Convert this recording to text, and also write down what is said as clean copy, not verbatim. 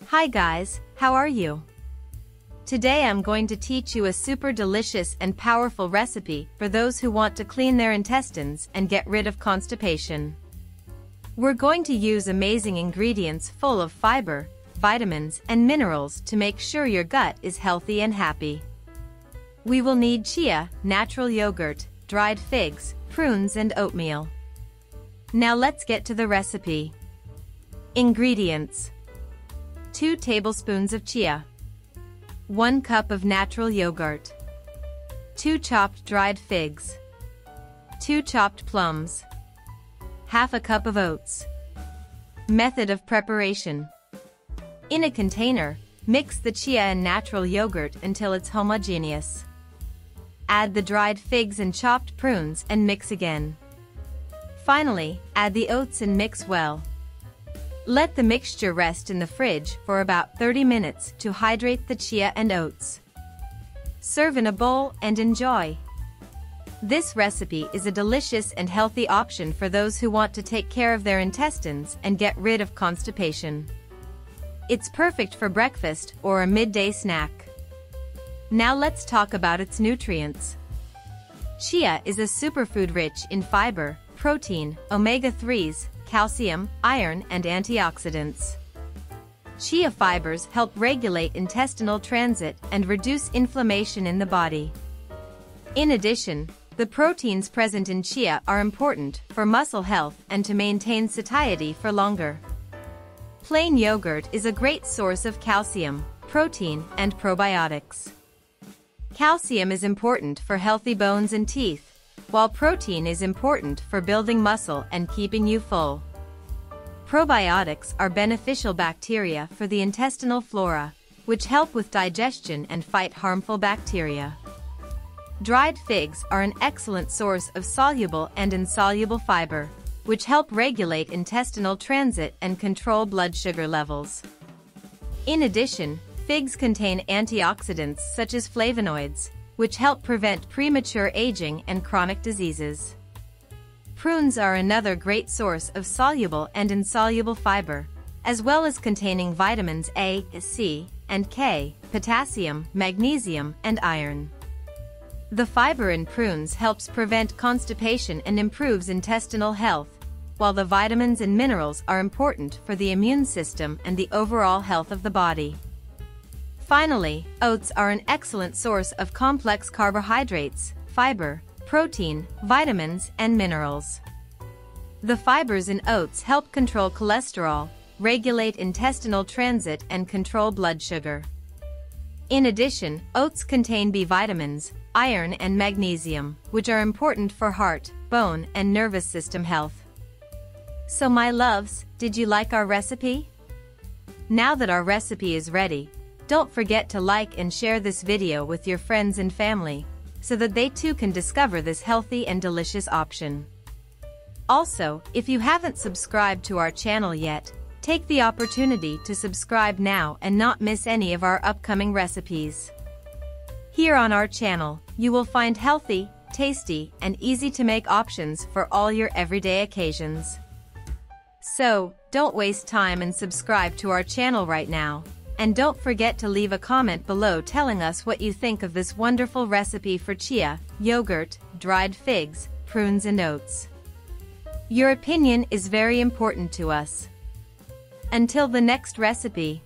Hi guys, how are you? Today I'm going to teach you a super delicious and powerful recipe for those who want to clean their intestines and get rid of constipation. We're going to use amazing ingredients full of fiber, vitamins, and minerals to make sure your gut is healthy and happy. We will need chia, natural yogurt, dried figs, prunes, and oatmeal. Now let's get to the recipe. Ingredients: 2 tablespoons of chia, 1 cup of natural yogurt, 2 chopped dried figs, 2 chopped plums, half a cup of oats. Method of preparation: in a container, mix the chia and natural yogurt until it's homogeneous. Add the dried figs and chopped prunes and mix again. Finally, add the oats and mix well. Let the mixture rest in the fridge for about 30 minutes to hydrate the chia and oats. Serve in a bowl and enjoy. This recipe is a delicious and healthy option for those who want to take care of their intestines and get rid of constipation. It's perfect for breakfast or a midday snack. Now let's talk about its nutrients. Chia is a superfood rich in fiber, protein, omega-3s, calcium, iron, and antioxidants. Chia fibers help regulate intestinal transit and reduce inflammation in the body. In addition, the proteins present in chia are important for muscle health and to maintain satiety for longer. Plain yogurt is a great source of calcium, protein, and probiotics. Calcium is important for healthy bones and teeth, while protein is important for building muscle and keeping you full. Probiotics are beneficial bacteria for the intestinal flora, which help with digestion and fight harmful bacteria. Dried figs are an excellent source of soluble and insoluble fiber, which help regulate intestinal transit and control blood sugar levels. In addition, figs contain antioxidants such as flavonoids, which help prevent premature aging and chronic diseases. Prunes are another great source of soluble and insoluble fiber, as well as containing vitamins A, C, and K, potassium, magnesium, and iron. The fiber in prunes helps prevent constipation and improves intestinal health, while the vitamins and minerals are important for the immune system and the overall health of the body. Finally, oats are an excellent source of complex carbohydrates, fiber, protein, vitamins, and minerals. The fibers in oats help control cholesterol, regulate intestinal transit, and control blood sugar. In addition, oats contain B vitamins, iron, and magnesium, which are important for heart, bone, and nervous system health. So my loves, did you like our recipe? Now that our recipe is ready, don't forget to like and share this video with your friends and family, so that they too can discover this healthy and delicious option. Also, if you haven't subscribed to our channel yet, take the opportunity to subscribe now and not miss any of our upcoming recipes. Here on our channel, you will find healthy, tasty, and easy to make options for all your everyday occasions. So, don't waste time and subscribe to our channel right now. And don't forget to leave a comment below telling us what you think of this wonderful recipe for chia, yogurt, dried figs, prunes, and oats. Your opinion is very important to us. Until the next recipe.